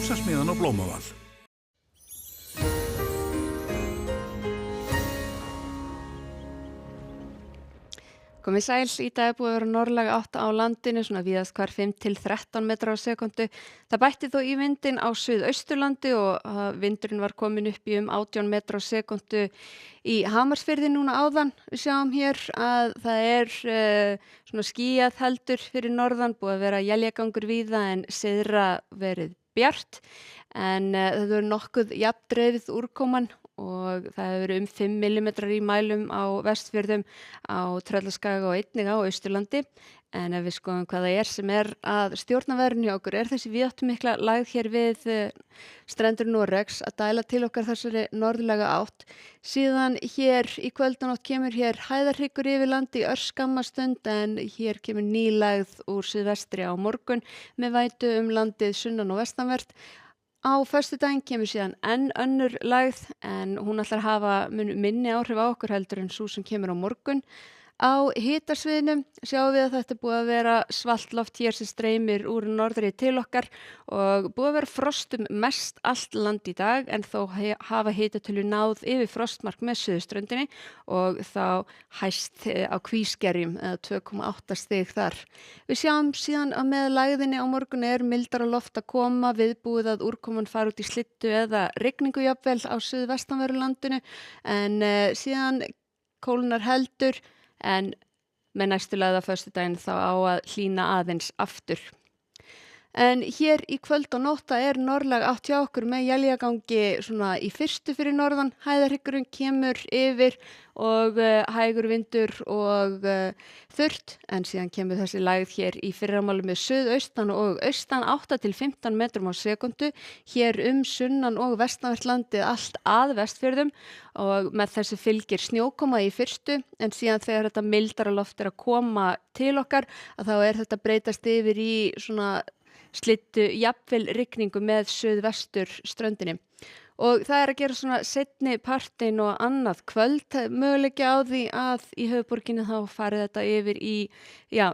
Húsasmiðjan á Blómavall. Komið sæl, í dag búið að vera norðlæg átt á landinu, svona víðast hvar 5 til 13 metrar á sekundu. Það bætti þó í vindinn á suðausturlandi og vindurinn var komin upp í 18 metrar á sekundu í Hamarsfirði núna áðan. Við sjáum hér að það er svona skýjað heldur fyrir norðan, búið að vera éljagangur víða en syðra verið bjart. En þetta verður nokkuð jafndreifið úrkoman og það hefur verið 5 millimetrar í mælum á Vestfjörðum, á Tröllaskaga og einnig á Austurlandi. En ef við skoðum hvað það er sem er að stjórna veðrinu hjá okkur, er þessi víðáttumikla lægð hér við strendur Noregs að dæla til okkar þessari norðlæga átt. Síðan hér í kvöldanótt kemur hér hæðarhryggur yfir landi í örskamma stund en hér kemur ný lægð úr suðvestri á morgun með vætu landið sunnan og vestanvert. Á föstudaginn kemur síðan enn önnur lægð en hún ætlar að hafa minni áhrif á okkur heldur en sú sem kemur á morgun. Á hitasviðinu sjáum við að þetta er búið að vera svalt loft hér sem streymir úr norðri til okkar og búið að vera frost mest allt land í dag en þó hafa hitatölu náð yfir frostmark með suðurströndinni og þá hæst á Kvískerjum eða 2,8 stig þar. Við sjáum síðan að með lægðinni á morgun er mildara loft að koma, viðbúið að úrkoman fara út í slyddu eða rigningu jafnvel á suðvestanverðu landinu en síðan kólnar heldur en með næstu lægð á föstudaginn þá á að hlýna aðeins aftur. En hér í kvöld og nótt er norðlæg átt hjá okkur með éljagangi svona í fyrstu fyrir norðan. Hæðarhryggurinn kemur yfir og hægur vindur og þurrt en síðan kemur þessi lægð hér í fyrramáli með suðaustan og austan 8 til 15 metrum á sekundu. Hér sunnan og vestanvert landið allt að Vestfjörðum og með þessu fylgir snjókoma í fyrstu en síðan þegar þetta mildara loft er að koma til okkar að þá er þetta breytast yfir í svona slyddu jafnvel rigningu með suðvestur ströndinni. Og það er að gera svona seinni partinn og annað kvöld, möguleiki á því að í höfuðborginni þá farið þetta yfir í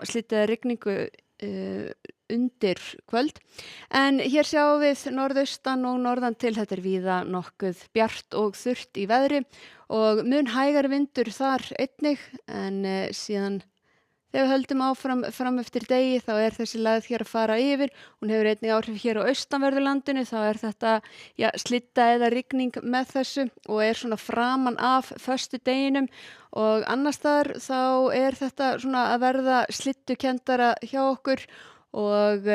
slyddu eða rigningu undir kvöld. En hér sjáum við norðaustan og norðan til, þetta er víða nokkuð bjart og þurrt í veðri og mun hægari vindur þar einnig en síðan þegar við höldum áfram fram eftir degi þá er þessi lægð hér að fara yfir. Hún hefur einnig áhrif hér á austanverðu landinu, þá er þetta slydda eða rigning með þessu og er svona framan af föstudeginum og annars staðar þá er þetta svona að verða slyddukenndara hjá okkur og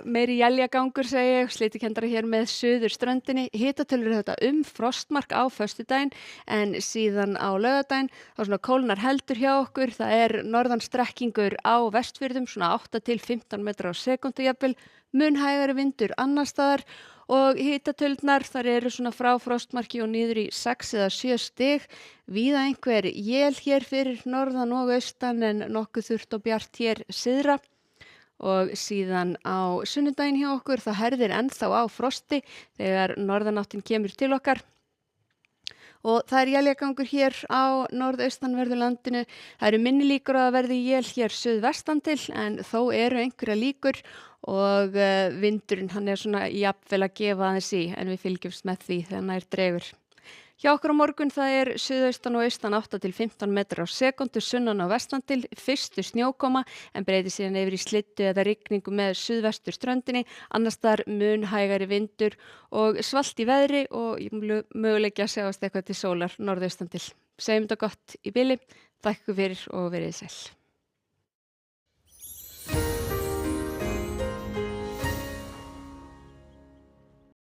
meiri éljagangur segi ég, slyddukenndara hér með suðurströndinni. Hitatölur þetta frostmark á föstudaginn en síðan á laugardaginn þá svona kólnar heldur hjá okkur. Það er norðan strekkingur á Vestfjörðum, svona 8 til 15 metrar á sekundu jafnvel, mun hægari vindur annars staðar og hitatölurnar þar eru svona frá frostmarki og niður í 6 eða 7 stig. Víða einhver él hér fyrir norðan og austan en nokkuð þurrt og bjart hér syðra. Og síðan á sunnudaginn hjá okkur það herðir ennþá á frosti þegar norðanáttin kemur til okkar. Og það er éljagangur hér á norðaustanverðu landinu. Það eru minni líkur að verði él hér suðvestan til en þó eru einhverja líkur og vindurinn hann er svona jafnvel að gefa aðeins í en við fylgjumst með því þegar nær dregur. Hjá okkur á morgun það er suðaustan og austan 8 til 15 metrar á sekundu, sunnan og vestan til, fyrstu snjókoma en breytir síðan yfir í slyddu eða rigningu með suðvestur ströndinni, annars þar mun hægari vindur og svalt í veðri og möguleiki að sjáast eitthvað til sólar norðaustan til. Segjum þetta gott í bili, þakka fyrir og verið sæl.